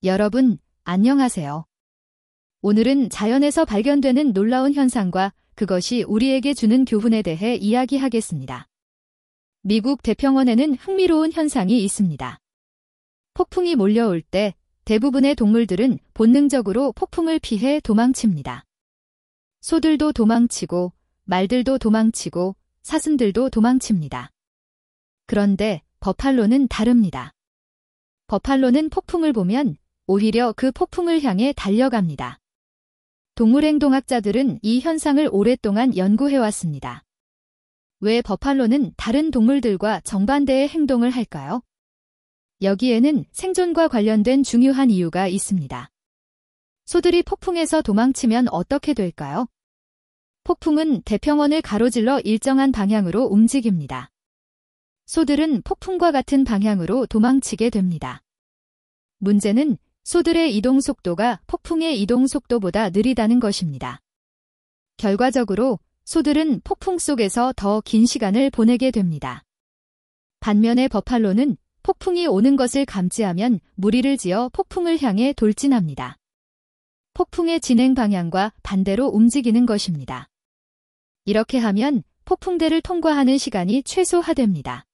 여러분, 안녕하세요. 오늘은 자연에서 발견되는 놀라운 현상과 그것이 우리에게 주는 교훈에 대해 이야기하겠습니다. 미국 대평원에는 흥미로운 현상이 있습니다. 폭풍이 몰려올 때 대부분의 동물들은 본능적으로 폭풍을 피해 도망칩니다. 소들도 도망치고, 말들도 도망치고, 사슴들도 도망칩니다. 그런데 버팔로는 다릅니다. 버팔로는 폭풍을 보면 오히려 그 폭풍을 향해 달려갑니다. 동물행동학자들은 이 현상을 오랫동안 연구해왔습니다. 왜 버팔로는 다른 동물들과 정반대의 행동을 할까요? 여기에는 생존과 관련된 중요한 이유가 있습니다. 소들이 폭풍에서 도망치면 어떻게 될까요? 폭풍은 대평원을 가로질러 일정한 방향으로 움직입니다. 소들은 폭풍과 같은 방향으로 도망치게 됩니다. 문제는 소들의 이동 속도가 폭풍의 이동 속도보다 느리다는 것입니다. 결과적으로 소들은 폭풍 속에서 더 긴 시간을 보내게 됩니다. 반면에 버팔로는 폭풍이 오는 것을 감지하면 무리를 지어 폭풍을 향해 돌진합니다. 폭풍의 진행 방향과 반대로 움직이는 것입니다. 이렇게 하면 폭풍대를 통과하는 시간이 최소화됩니다.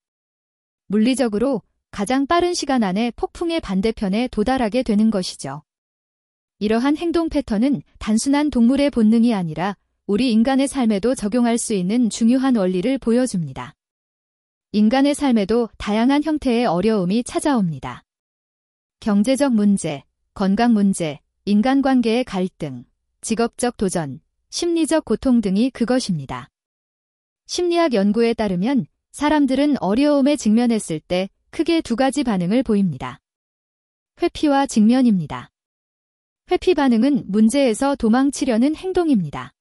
물리적으로 가장 빠른 시간 안에 폭풍의 반대편에 도달하게 되는 것이죠. 이러한 행동 패턴은 단순한 동물의 본능이 아니라 우리 인간의 삶에도 적용할 수 있는 중요한 원리를 보여줍니다. 인간의 삶에도 다양한 형태의 어려움이 찾아옵니다. 경제적 문제, 건강 문제, 인간관계의 갈등, 직업적 도전, 심리적 고통 등이 그것입니다. 심리학 연구에 따르면 사람들은 어려움에 직면했을 때 크게 두 가지 반응을 보입니다. 회피와 직면입니다. 회피 반응은 문제에서 도망치려는 행동입니다.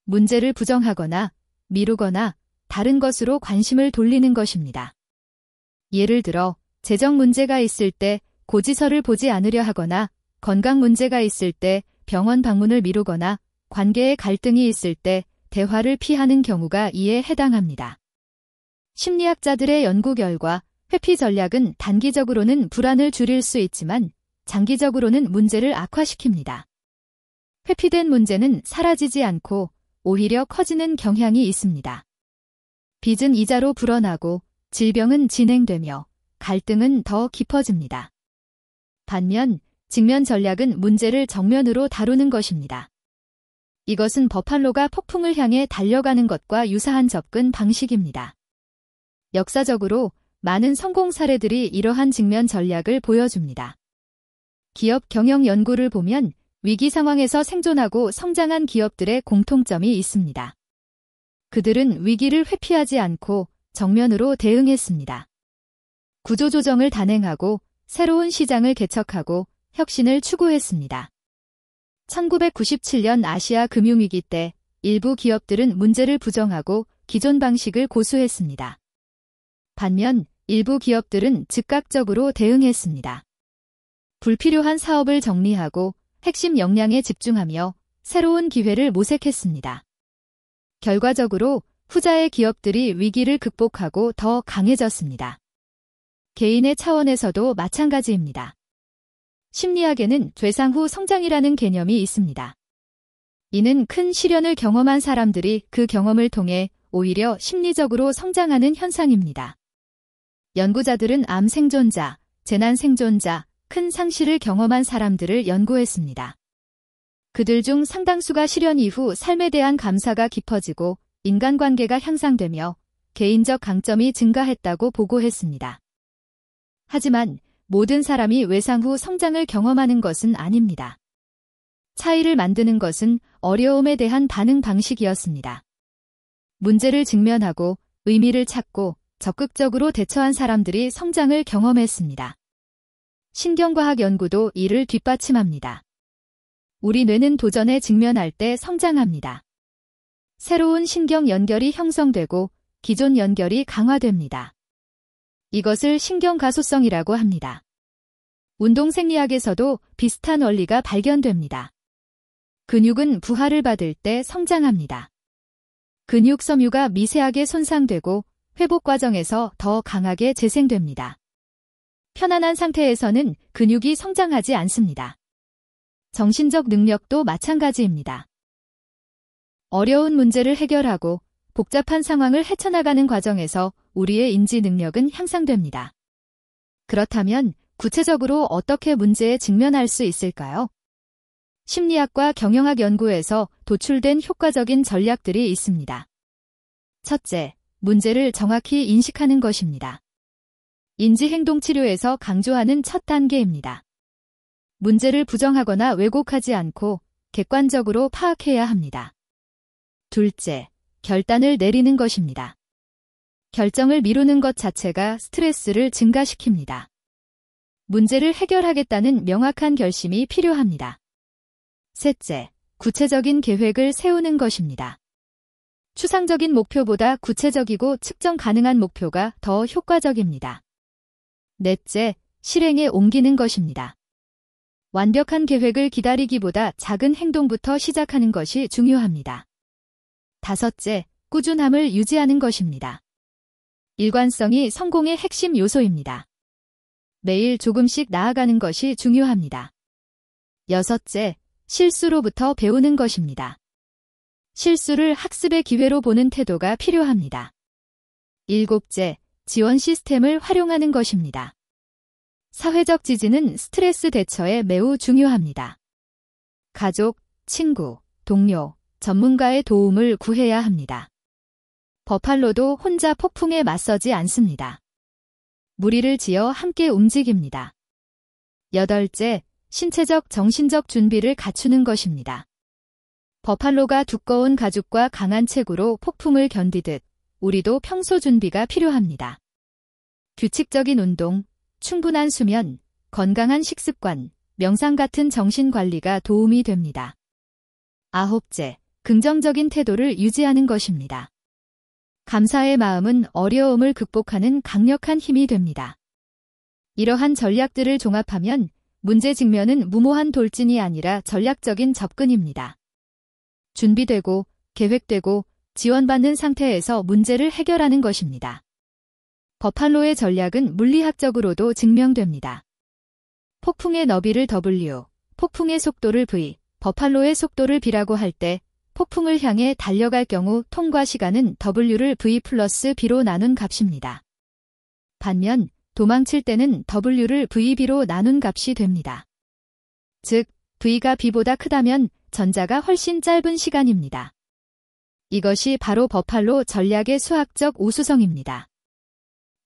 문제를 부정하거나 미루거나 다른 것으로 관심을 돌리는 것입니다. 예를 들어 재정 문제가 있을 때 고지서를 보지 않으려 하거나 건강 문제가 있을 때 병원 방문을 미루거나 관계의 갈등이 있을 때 대화를 피하는 경우가 이에 해당합니다. 심리학자들의 연구 결과 회피 전략은 단기적으로는 불안을 줄일 수 있지만 장기적으로는 문제를 악화시킵니다. 회피된 문제는 사라지지 않고 오히려 커지는 경향이 있습니다. 빚은 이자로 불어나고 질병은 진행되며 갈등은 더 깊어집니다. 반면 직면 전략은 문제를 정면으로 다루는 것입니다. 이것은 버팔로가 폭풍을 향해 달려가는 것과 유사한 접근 방식입니다. 역사적으로 많은 성공 사례들이 이러한 직면 전략을 보여줍니다. 기업 경영 연구를 보면 위기 상황에서 생존하고 성장한 기업들의 공통점이 있습니다. 그들은 위기를 회피하지 않고 정면으로 대응했습니다. 구조조정을 단행하고 새로운 시장을 개척하고 혁신을 추구했습니다. 1997년 아시아 금융위기 때 일부 기업들은 문제를 부정하고 기존 방식을 고수했습니다. 반면 일부 기업들은 즉각적으로 대응했습니다. 불필요한 사업을 정리하고 핵심 역량에 집중하며 새로운 기회를 모색했습니다. 결과적으로 후자의 기업들이 위기를 극복하고 더 강해졌습니다. 개인의 차원에서도 마찬가지입니다. 심리학에는 퇴상 후 성장이라는 개념이 있습니다. 이는 큰 시련을 경험한 사람들이 그 경험을 통해 오히려 심리적으로 성장하는 현상입니다. 연구자들은 암 생존자, 재난 생존자, 큰 상실을 경험한 사람들을 연구했습니다. 그들 중 상당수가 시련 이후 삶에 대한 감사가 깊어지고 인간관계가 향상되며 개인적 강점이 증가했다고 보고했습니다. 하지만 모든 사람이 외상 후 성장을 경험하는 것은 아닙니다. 차이를 만드는 것은 어려움에 대한 반응 방식이었습니다. 문제를 직면하고 의미를 찾고 적극적으로 대처한 사람들이 성장을 경험했습니다. 신경과학 연구도 이를 뒷받침합니다. 우리 뇌는 도전에 직면할 때 성장합니다. 새로운 신경 연결이 형성되고 기존 연결이 강화됩니다. 이것을 신경가소성이라고 합니다. 운동생리학에서도 비슷한 원리가 발견됩니다. 근육은 부하를 받을 때 성장합니다. 근육 섬유가 미세하게 손상되고 회복 과정에서 더 강하게 재생됩니다. 편안한 상태에서는 근육이 성장하지 않습니다. 정신적 능력도 마찬가지입니다. 어려운 문제를 해결하고 복잡한 상황을 헤쳐나가는 과정에서 우리의 인지 능력은 향상됩니다. 그렇다면 구체적으로 어떻게 문제에 직면할 수 있을까요? 심리학과 경영학 연구에서 도출된 효과적인 전략들이 있습니다. 첫째, 문제를 정확히 인식하는 것입니다. 인지행동치료에서 강조하는 첫 단계입니다. 문제를 부정하거나 왜곡하지 않고 객관적으로 파악해야 합니다. 둘째, 결단을 내리는 것입니다. 결정을 미루는 것 자체가 스트레스를 증가시킵니다. 문제를 해결하겠다는 명확한 결심이 필요합니다. 셋째, 구체적인 계획을 세우는 것입니다. 추상적인 목표보다 구체적이고 측정 가능한 목표가 더 효과적입니다. 넷째, 실행에 옮기는 것입니다. 완벽한 계획을 기다리기보다 작은 행동부터 시작하는 것이 중요합니다. 다섯째, 꾸준함을 유지하는 것입니다. 일관성이 성공의 핵심 요소입니다. 매일 조금씩 나아가는 것이 중요합니다. 여섯째, 실수로부터 배우는 것입니다. 실수를 학습의 기회로 보는 태도가 필요합니다. 일곱째, 지원 시스템을 활용하는 것입니다. 사회적 지지는 스트레스 대처에 매우 중요합니다. 가족, 친구, 동료, 전문가의 도움을 구해야 합니다. 버팔로도 혼자 폭풍에 맞서지 않습니다. 무리를 지어 함께 움직입니다. 여덟째, 신체적, 정신적 준비를 갖추는 것입니다. 버팔로가 두꺼운 가죽과 강한 체구로 폭풍을 견디듯 우리도 평소 준비가 필요합니다. 규칙적인 운동, 충분한 수면, 건강한 식습관, 명상 같은 정신관리가 도움이 됩니다. 아홉째, 긍정적인 태도를 유지하는 것입니다. 감사의 마음은 어려움을 극복하는 강력한 힘이 됩니다. 이러한 전략들을 종합하면 문제 직면은 무모한 돌진이 아니라 전략적인 접근입니다. 준비되고 계획되고 지원받는 상태에서 문제를 해결하는 것입니다. 버팔로의 전략은 물리학적으로도 증명됩니다. 폭풍의 너비를 W, 폭풍의 속도를 V, 버팔로의 속도를 B라고 할 때 폭풍을 향해 달려갈 경우 통과 시간은 W를 V 플러스 B로 나눈 값입니다. 반면 도망칠 때는 W를 VB로 나눈 값이 됩니다. 즉, V가 B보다 크다면 전자가 훨씬 짧은 시간입니다. 이것이 바로 버팔로 전략의 수학적 우수성입니다.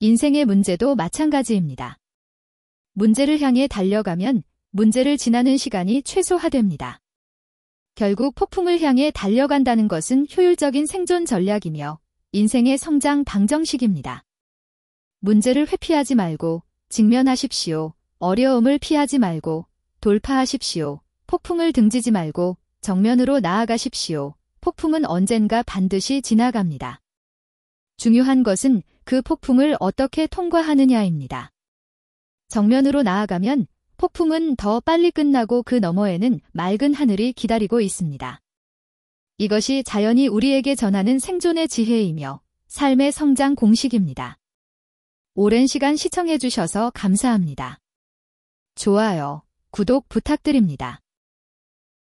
인생의 문제도 마찬가지입니다. 문제를 향해 달려가면 문제를 지나는 시간이 최소화됩니다. 결국 폭풍을 향해 달려간다는 것은 효율적인 생존 전략이며 인생의 성장 방정식입니다. 문제를 회피하지 말고 직면하십시오. 어려움을 피하지 말고 돌파하십시오. 폭풍을 등지지 말고 정면으로 나아가십시오. 폭풍은 언젠가 반드시 지나갑니다. 중요한 것은 그 폭풍을 어떻게 통과하느냐입니다. 정면으로 나아가면 폭풍은 더 빨리 끝나고 그 너머에는 맑은 하늘이 기다리고 있습니다. 이것이 자연이 우리에게 전하는 생존의 지혜이며 삶의 성장 공식입니다. 오랜 시간 시청해주셔서 감사합니다. 좋아요, 구독 부탁드립니다.